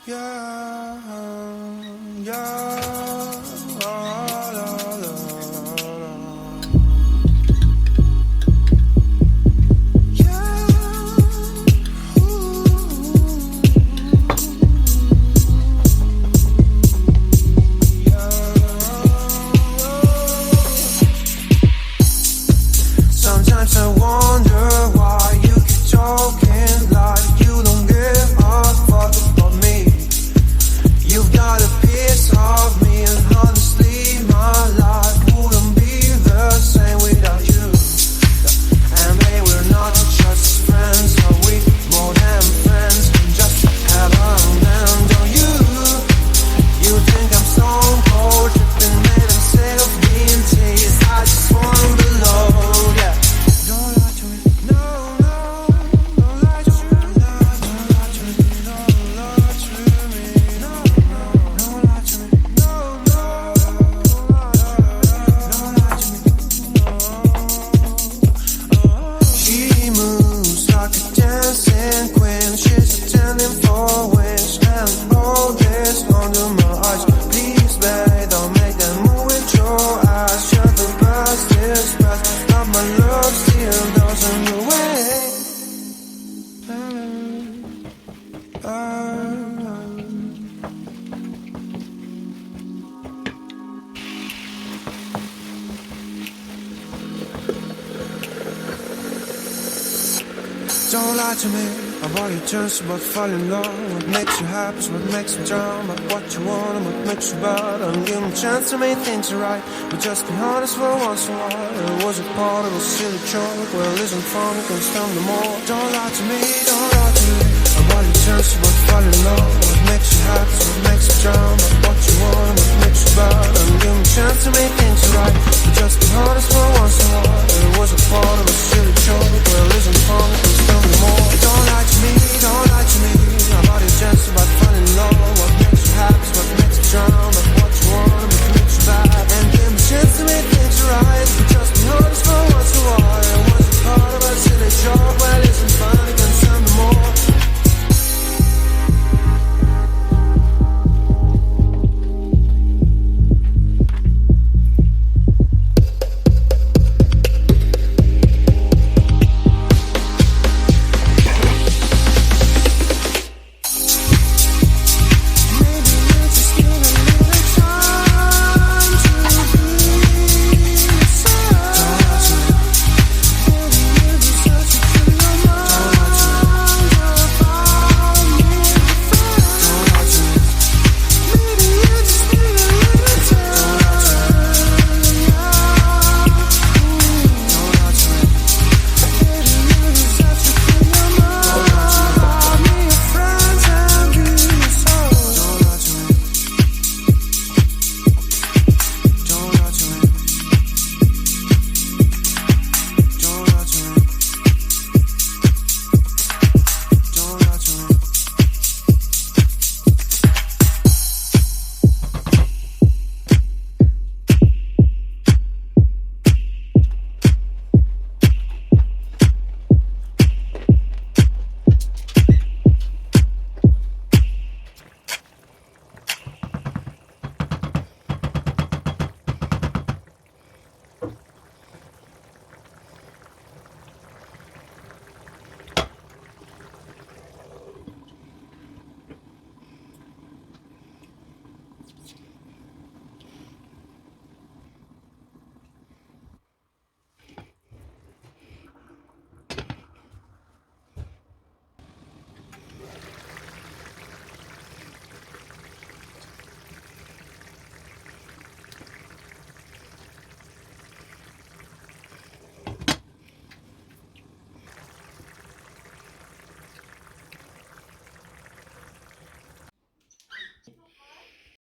Yeah, yeah, la, la, la. Sometimes I wonder why you keep talking like you don't give a fuck about me. You've got a piece of me, and honestly my life wouldn't be the same without you. And babe, we're not just friends, are we more than friends? Just have a man, don't you? You think I'm stone cold, tripping, made I'm sick of being teased. I just wanna belong, yeah. Don't lie to me, no, no. Don't lie to me, no. Don't lie to me, no. Don't lie to me, no, no. Don't lie to me, no, no. Don't lie to me, no. She moves like a dancing queen. She's attending for wings, and all this under my eyes. Please, babe, don't make that move with your eyes. You're the best, is best, but my love still doesn't go away. Don't lie to me about your chance about falling in love. What makes you happy is what makes you drown. But what you want and what makes you bad. And give me a chance to make things right. But just be honest for once in a while. It was a part of a silly joke. Well, isn't fun, it can stand no more. Don't lie to me about your chance